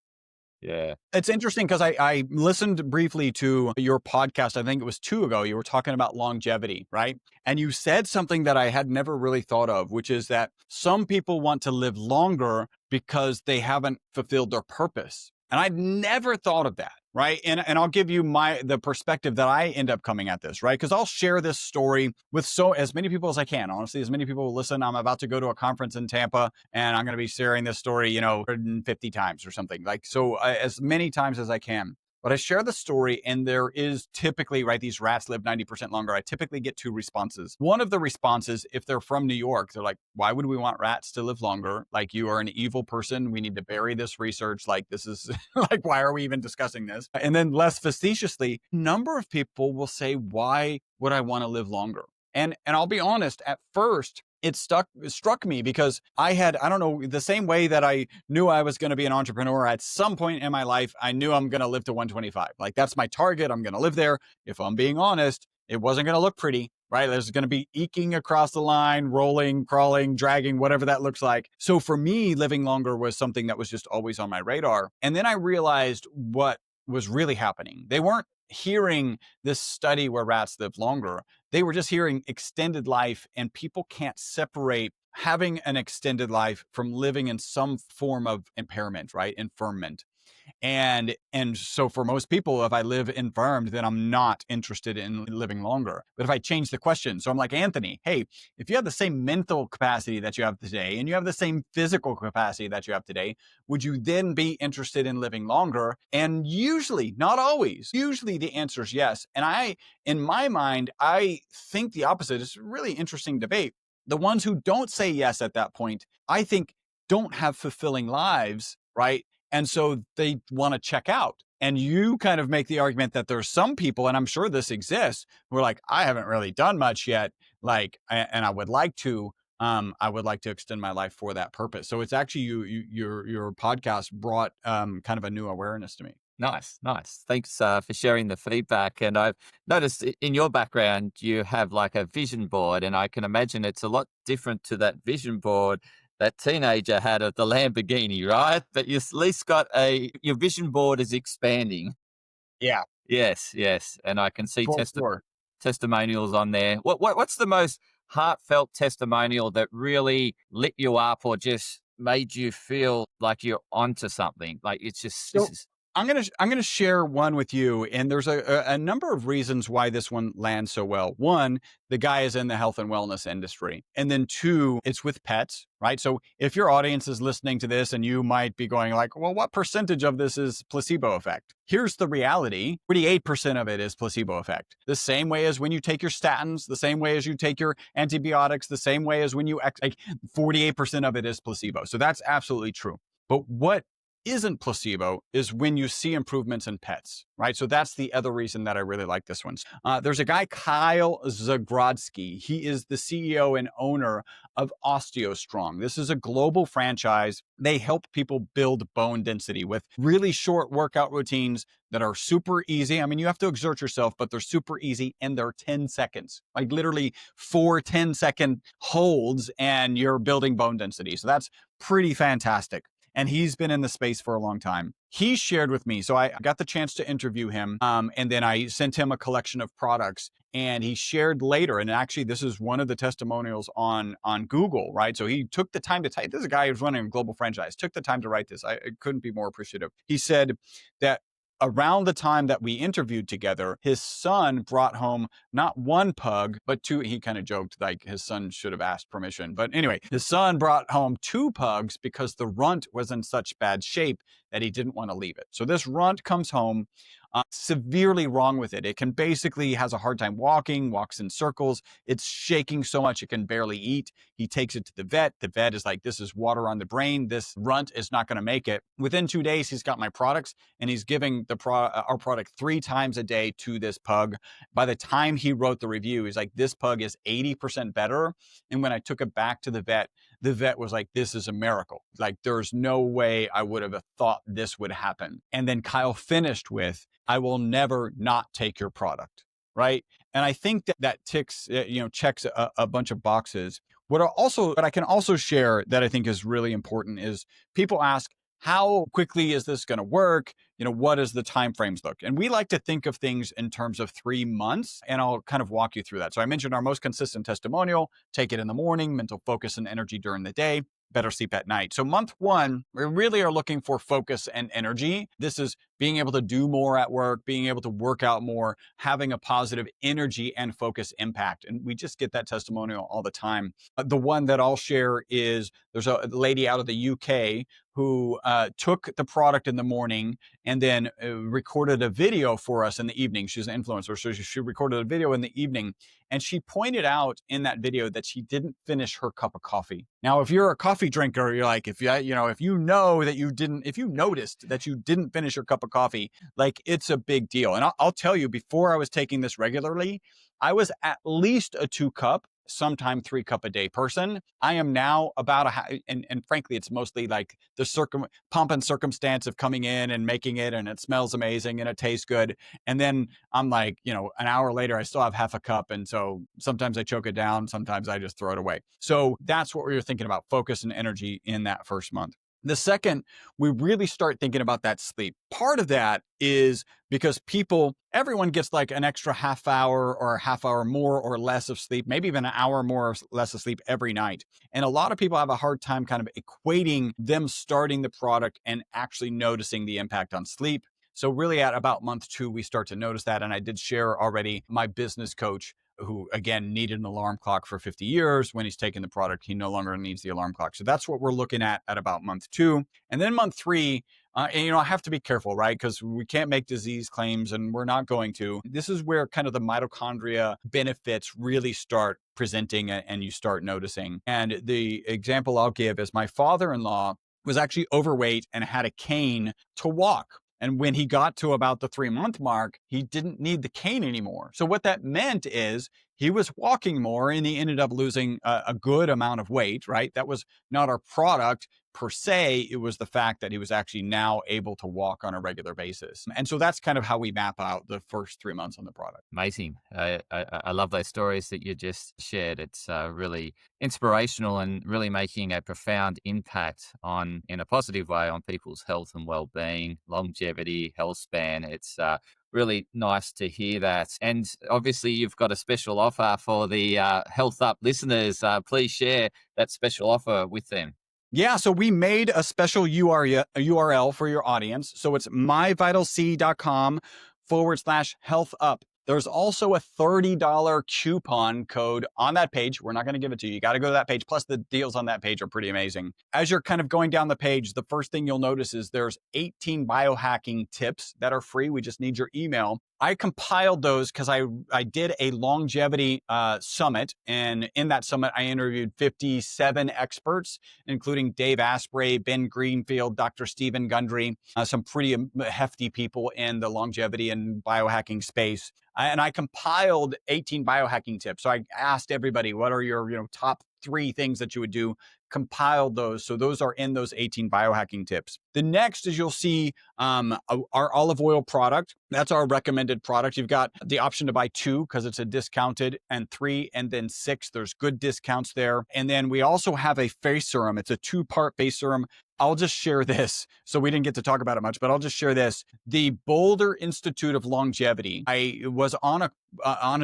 Yeah. It's interesting because I listened briefly to your podcast. I think it was 2 ago. You were talking about longevity, right? And you said something that I had never really thought of, which is that some people want to live longer because they haven't fulfilled their purpose. And I'd never thought of that, right? And I'll give you the perspective that I end up coming at this, right? Because I'll share this story with as many people as I can. Honestly, as many people will listen. I'm about to go to a conference in Tampa, and I'm going to be sharing this story, 150 times or something. Like, so as many times as I can. But I share the story, and there is typically, right, these rats live 90% longer. I typically get two responses. One of the responses, if they're from New York, they're like, why would we want rats to live longer? Like, you are an evil person. We need to bury this research. Like, this is like, why are we even discussing this? And then less facetiously, a number of people will say, why would I want to live longer? And I'll be honest, at first, it struck me because I don't know, the same way that I knew I was going to be an entrepreneur at some point in my life, I knew I'm going to live to 125. Like, that's my target. I'm going to live there. If I'm being honest, it wasn't going to look pretty, right? There's going to be eking across the line, rolling, crawling, dragging, whatever that looks like. So for me, living longer was something that was just always on my radar. And then I realized what was really happening. They weren't hearing this study where rats live longer. They were just hearing extended life, and people can't separate having an extended life from living in some form of impairment, right? Infirmment. And so for most people, if I live infirmed, then I'm not interested in living longer. But if I change the question, so I'm like, Anthony, hey, if you have the same mental capacity that you have today, and you have the same physical capacity that you have today, would you then be interested in living longer? And usually, not always, usually the answer is yes. And in my mind, I think the opposite. It's a really interesting debate. The ones who don't say yes at that point, I think, don't have fulfilling lives, right? And so they want to check out. And you kind of make the argument that there's some people, and I'm sure this exists, who are like, I haven't really done much yet, like, and I would like to extend my life for that purpose. So it's actually your podcast brought kind of a new awareness to me. Nice. Thanks for sharing the feedback. And I've noticed in your background, you have like a vision board, and I can imagine it's a lot different to that vision board that teenager had of the Lamborghini, right? But you at least got your vision board is expanding. Yeah. Yes. And I can see Sure. testimonials on there. What's the most heartfelt testimonial that really lit you up or just made you feel like you're onto something? Like, it's just, So I'm gonna share one with you, and there's a number of reasons why this one lands so well. One, the guy is in the health and wellness industry, and then two, it's with pets, right? So if your audience is listening to this, and you might be going like, well, what percentage of this is placebo effect? Here's the reality: 48% of it is placebo effect. The same way as when you take your statins, the same way as you take your antibiotics, the same way as when you like 48% of it is placebo. So that's absolutely true. But what isn't placebo is when you see improvements in pets, right? So that's the other reason that I really like this one. There's a guy, Kyle Zagrodzky. He is the CEO and owner of OsteoStrong. This is a global franchise. They help people build bone density with really short workout routines that are super easy. I mean, you have to exert yourself, but they're super easy, and they're 10 seconds, like literally 4 10-second holds, and you're building bone density. So that's pretty fantastic. And he's been in the space for a long time. He shared with me, so I got the chance to interview him, and then I sent him a collection of products, and he shared later, and actually this is one of the testimonials on Google, right? So he took the time to type. This is a guy who's running a global franchise, took the time to write this. I couldn't be more appreciative. He said that around the time that we interviewed together, his son brought home not one pug, but two. He kind of joked like his son should have asked permission. But anyway, his son brought home 2 pugs because the runt was in such bad shape that he didn't want to leave it. So this runt comes home severely wrong with it. It can basically has a hard time walking, walks in circles. It's shaking so much it can barely eat. He takes it to the vet. The vet is like, this is water on the brain. This runt is not going to make it. Within 2 days, he's got my products, and he's giving our product 3 times a day to this pug. By the time he wrote the review, he's like, this pug is 80% better. And when I took it back to the vet was like, this is a miracle. Like, there's no way I would have thought this would happen. And then Kyle finished with, I will never not take your product, right? And I think that ticks, checks a bunch of boxes. What I can also share that I think is really important is people ask, how quickly is this going to work? What does the timeframes look? And we like to think of things in terms of 3 months, and I'll kind of walk you through that. So I mentioned our most consistent testimonial: take it in the morning, mental focus and energy during the day, better sleep at night. So month 1, we really are looking for focus and energy. This is being able to do more at work, being able to work out more, having a positive energy and focus impact. And we just get that testimonial all the time. The one that I'll share is there's a lady out of the UK who took the product in the morning and then recorded a video for us in the evening. She's an influencer, so she recorded a video in the evening, and she pointed out in that video that she didn't finish her cup of coffee. Now, if you're a coffee drinker, you're like, if you noticed that you didn't finish your cup of coffee, like, it's a big deal. And I'll tell you, before I was taking this regularly, I was at least a 2-cup, sometime 3-cup a day person. I am now about and frankly, it's mostly like the pomp and circumstance of coming in and making it, and it smells amazing and it tastes good. And then I'm like, an hour later, I still have half a cup. And so sometimes I choke it down. Sometimes I just throw it away. So that's what we were thinking about, focus and energy in that first month. The second, we really start thinking about that sleep. Part of that is because everyone gets like an extra half hour or a half hour more or less of sleep, maybe even an hour more or less of sleep every night. And a lot of people have a hard time kind of equating them starting the product and actually noticing the impact on sleep. So really at about month 2, we start to notice that. And I did share already my business coach, who again needed an alarm clock for 50 years. When he's taken the product, he no longer needs the alarm clock. So that's what we're looking at about month 2. And then month 3, and I have to be careful, right? Because we can't make disease claims, and we're not going to. This is where kind of the mitochondria benefits really start presenting, and you start noticing. And the example I'll give is my father-in-law was actually overweight and had a cane to walk. And when he got to about the 3-month mark, he didn't need the cane anymore. So what that meant is he was walking more, and he ended up losing a good amount of weight, right? That was not our product per se. It was the fact that he was actually now able to walk on a regular basis. And so that's kind of how we map out the first 3 months on the product. Amazing. I love those stories that you just shared. It's really inspirational and really making a profound impact in a positive way on people's health and well-being, longevity, health span. It's really nice to hear that. And obviously, you've got a special offer for the Health Up listeners. Please share that special offer with them. Yeah, so we made a special URL for your audience. So it's myvitalc.com/health up. There's also a $30 coupon code on that page. We're not going to give it to you. You got to go to that page. Plus, the deals on that page are pretty amazing. As you're kind of going down the page, the first thing you'll notice is there's 18 biohacking tips that are free. We just need your email. I compiled those because I did a longevity summit. And in that summit, I interviewed 57 experts, including Dave Asprey, Ben Greenfield, Dr. Stephen Gundry, some pretty hefty people in the longevity and biohacking space. And I compiled 18 biohacking tips. So I asked everybody, what are your top 3 things that you would do? Compiled those. So those are in those 18 biohacking tips. The next is you'll see our olive oil product. That's our recommended product. You've got the option to buy 2 because it's a discounted, and 3, and then 6. There's good discounts there. And then we also have a face serum. It's a 2-part face serum. I'll just share this. So we didn't get to talk about it much, but I'll just share this. The Boulder Institute of Longevity. I was on a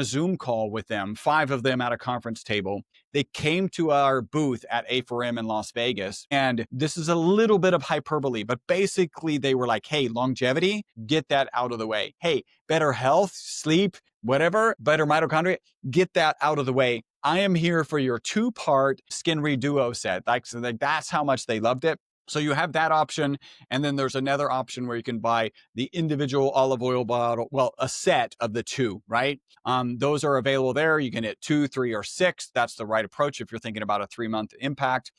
Zoom call with them, 5 of them at a conference table. They came to our booth at A4M in Las Vegas. And this is a little bit of hyperbole, but basically they were like, hey, longevity, get that out of the way. Hey, better health, sleep, whatever, better mitochondria, get that out of the way. I am here for your 2-part Skin Reduo set. So that's how much they loved it. So you have that option. And then there's another option where you can buy the individual olive oil bottle, well, a set of the 2, right? Those are available there. You can hit 2, 3, or 6. That's the right approach if you're thinking about a 3-month impact.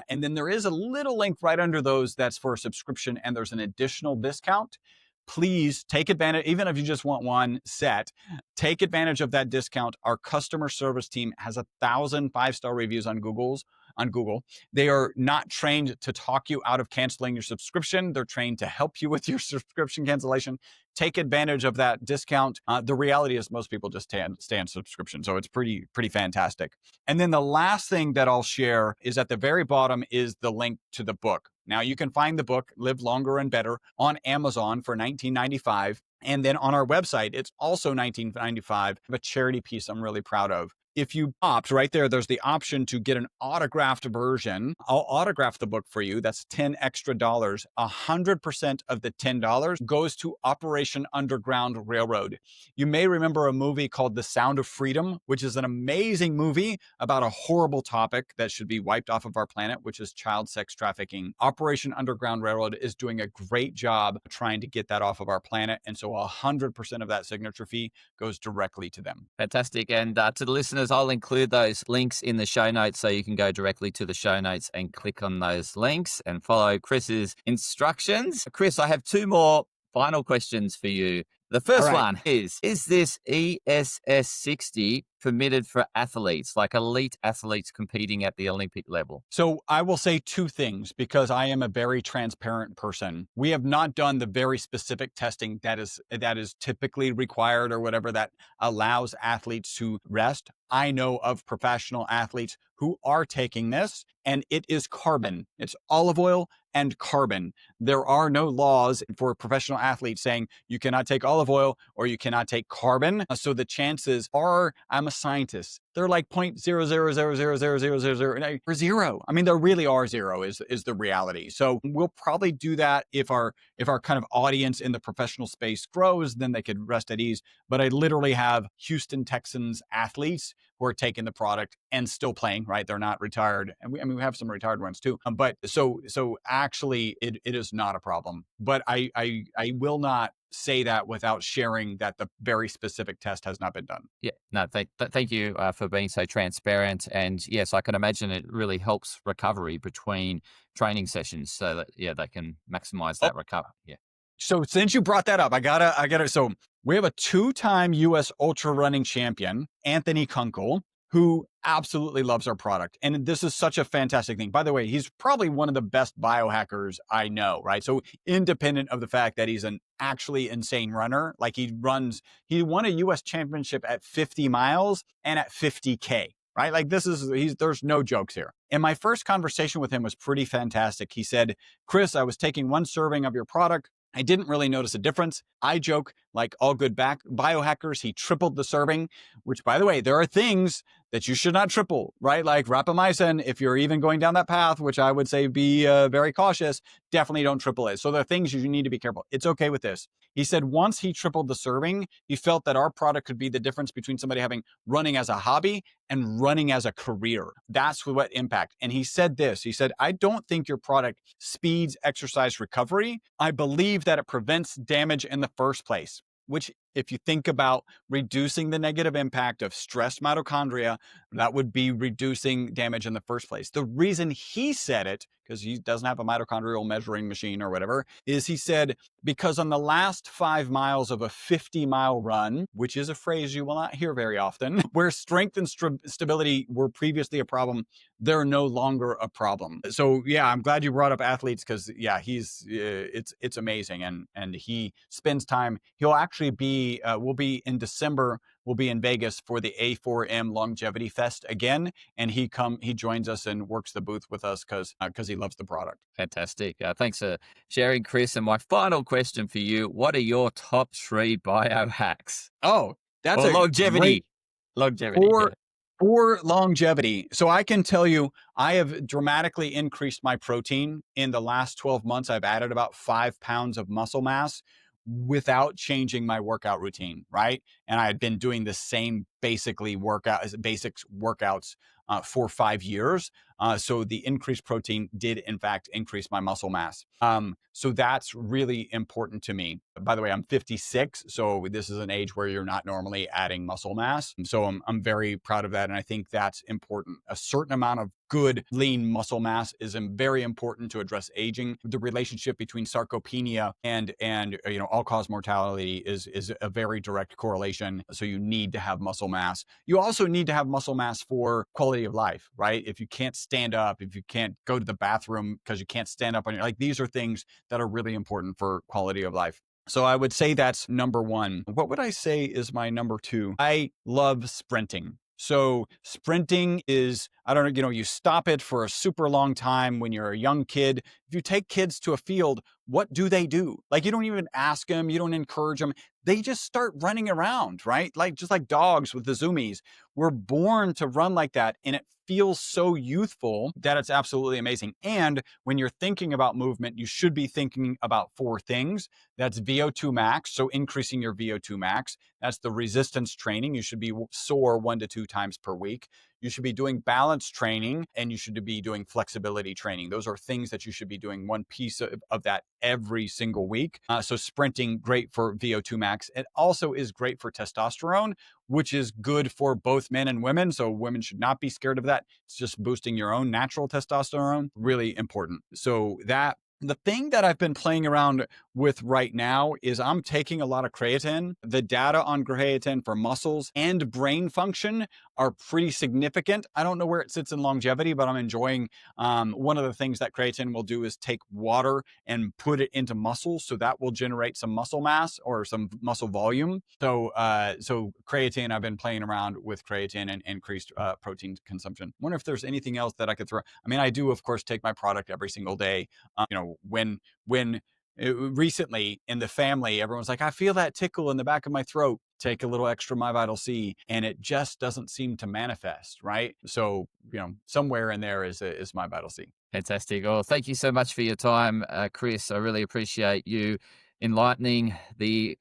And then there is a little link right under those that's for a subscription, and there's an additional discount. Please take advantage, even if you just want 1 set, take advantage of that discount. Our customer service team has 1,000 5-star reviews on Google. They are not trained to talk you out of canceling your subscription. They're trained to help you with your subscription cancellation. Take advantage of that discount. The reality is most people just stay on subscription. So it's pretty fantastic. And then the last thing that I'll share is at the very bottom is the link to the book. Now you can find the book, Live Longer and Better, on Amazon for $19.95. And then on our website, it's also $19.95, a charity piece I'm really proud of. if you opt right there, there's the option to get an autographed version. I'll autograph the book for you. That's $10 extra. 100% of the $10 goes to Operation Underground Railroad. You may remember a movie called The Sound of Freedom, which is an amazing movie about a horrible topic that should be wiped off of our planet, which is child sex trafficking. Operation Underground Railroad is doing a great job trying to get that off of our planet. And so 100% of that signature fee goes directly to them. Fantastic. And to the listeners, I'll include those links in the show notes so you can go directly to the show notes and click on those links and follow Chris's instructions. Chris, I have two more final questions for you. The first one is this ESS60 permitted for athletes, like elite athletes competing at the Olympic level? So I will say two things because I am a very transparent person. We have not done the very specific testing that is typically required or whatever that allows athletes to rest. I know of professional athletes who are taking this, and it is carbon. It's olive oil and carbon. There are no laws for professional athletes saying you cannot take olive oil or you cannot take carbon. So the chances are, I'm a scientist, they're like 0.0000000 zero. I mean, there really are zero is the reality. So we'll probably do that if our kind of audience in the professional space grows, then they could rest at ease. But I literally have Houston Texans athletes who are taking the product and still playing, right? They're not retired. And we have some retired ones too. But so actually it is not a problem. But I will not say that without sharing that the very specific test has not been done. Yeah, no, thank you for being so transparent. And yes, I can imagine it really helps recovery between training sessions so that, they can maximize that recovery. Yeah. So since you brought that up, I gotta, so we have a 2-time US ultra running champion, Anthony Kunkel, who absolutely loves our product. And this is such a fantastic thing. By the way, he's probably one of the best biohackers I know, right? So independent of the fact that he's an actually insane runner, like he won a US championship at 50 miles and at 50K. Right? Like there's no jokes here. And my first conversation with him was pretty fantastic. He said, Chris, I was taking one serving of your product. I didn't really notice a difference. I joke, like all good biohackers, he tripled the serving, which, by the way, there are things that you should not triple, right? Like rapamycin, if you're even going down that path, which I would say be very cautious, definitely don't triple it. So there are things you need to be careful. It's okay with this. He said once he tripled the serving, he felt that our product could be the difference between somebody having running as a hobby and running as a career. That's what impact. And he said this, he said, I don't think your product speeds exercise recovery. I believe that it prevents damage in the first place, which if you think about reducing the negative impact of stressed mitochondria, that would be reducing damage in the first place. The reason he said it, because he doesn't have a mitochondrial measuring machine or whatever, is he said, because on the last 5 miles of a 50-mile run, which is a phrase you will not hear very often, where strength and stability were previously a problem, they're no longer a problem. So yeah, I'm glad you brought up athletes because it's amazing. And he spends time, he'll actually be, we'll be in December, we'll be in Vegas for the A4M Longevity Fest again. And he joins us and works the booth with us because he loves the product. Fantastic. Thanks for sharing, Chris. And my final question for you, what are your top 3 biohacks? Oh, that's a longevity. For longevity. So I can tell you, I have dramatically increased my protein in the last 12 months. I've added about 5 pounds of muscle mass without changing my workout routine, right? And I had been doing the same basics workouts for 5 years. So the increased protein did in fact increase my muscle mass. So that's really important to me. By the way, I'm 56. So this is an age where you're not normally adding muscle mass. And so I'm very proud of that. And I think that's important. A certain amount of good lean muscle mass is very important to address aging. The relationship between sarcopenia and all-cause mortality is a very direct correlation. So you need to have muscle mass. You also need to have muscle mass for quality of life, right? If you can't stand up, if you can't go to the bathroom because you can't stand up on these are things that are really important for quality of life. So I would say that's number 1. What would I say is my number 2? I love sprinting. So sprinting is, you stop it for a super long time when you're a young kid. If you take kids to a field, what do? Like, you don't even ask them, you don't encourage them. they just start running around, right? Like just like dogs with the zoomies. We're born to run like that, and it feels so youthful that it's absolutely amazing. And when you're thinking about movement, you should be thinking about 4 things. That's VO2 max, so increasing your VO2 max. That's the resistance training. You should be sore 1 to 2 times per week. You should be doing balance training, and you should be doing flexibility training. Those are things that you should be doing, one piece of that every single week. So sprinting, great for VO2 max. It also is great for testosterone, which is good for both men and women. So women should not be scared of that. It's just boosting your own natural testosterone. Really important. So the thing that I've been playing around with right now is I'm taking a lot of creatine. The data on creatine for muscles and brain function are pretty significant. I don't know where it sits in longevity, but I'm enjoying one of the things that creatine will do is take water and put it into muscles. So that will generate some muscle mass or some muscle volume. So creatine, I've been playing around with creatine and increased protein consumption. I wonder if there's anything else that I could throw. I mean, I do, of course, take my product every single day. When recently in the family, everyone's like, I feel that tickle in the back of my throat. Take a little extra MyVitalC, and it just doesn't seem to manifest, right? So, somewhere in there is MyVitalC. Fantastic. Oh, thank you so much for your time, Chris. I really appreciate you enlightening the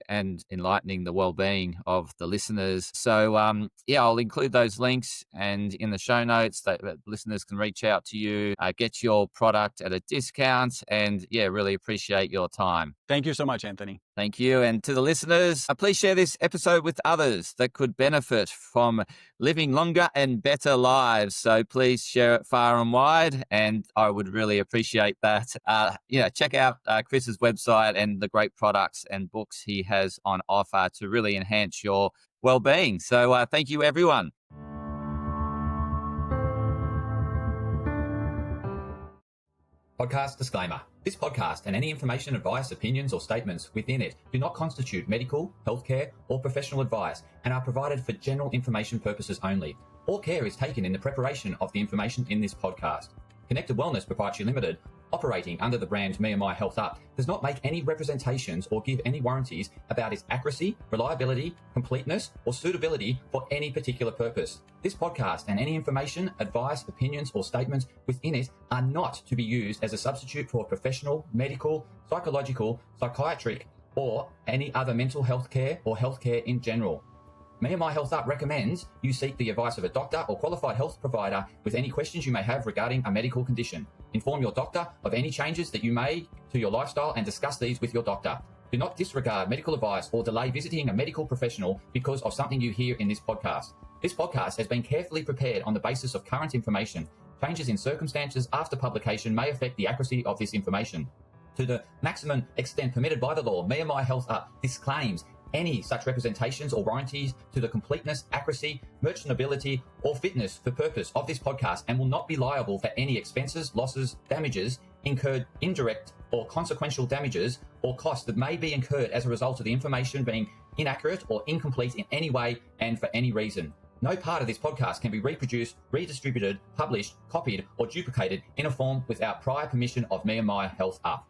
well-being of the listeners. So I'll include those links and in the show notes that listeners can reach out to you, get your product at a discount, and really appreciate your time. Thank you so much, Anthony. Thank you. And to the listeners, please share this episode with others that could benefit from living longer and better lives. So please share it far and wide, and I would really appreciate that. Check out Chris's website and the great products and books he has on offer to really enhance your well-being. So thank you, everyone. Podcast disclaimer. This podcast and any information, advice, opinions, or statements within it do not constitute medical, healthcare, or professional advice and are provided for general information purposes only. All care is taken in the preparation of the information in this podcast. Connected Wellness Proprietary Limited, operating under the brand me&my Health Up, does not make any representations or give any warranties about its accuracy, reliability, completeness, or suitability for any particular purpose. This podcast and any information, advice, opinions, or statements within it are not to be used as a substitute for professional, medical, psychological, psychiatric, or any other mental health care or healthcare in general. me&my Health Up recommends you seek the advice of a doctor or qualified health provider with any questions you may have regarding a medical condition. Inform your doctor of any changes that you may to your lifestyle and discuss these with your doctor. Do not disregard medical advice or delay visiting a medical professional because of something you hear in this podcast. This podcast has been carefully prepared on the basis of current information. Changes in circumstances after publication may affect the accuracy of this information. To the maximum extent permitted by the law, me&my Health Up disclaims any such representations or warranties to the completeness, accuracy, merchantability, or fitness for purpose of this podcast and will not be liable for any expenses, losses, damages incurred, indirect or consequential damages or costs that may be incurred as a result of the information being inaccurate or incomplete in any way and for any reason. No part of this podcast can be reproduced, redistributed, published, copied, or duplicated in a form without prior permission of me&my Health Up.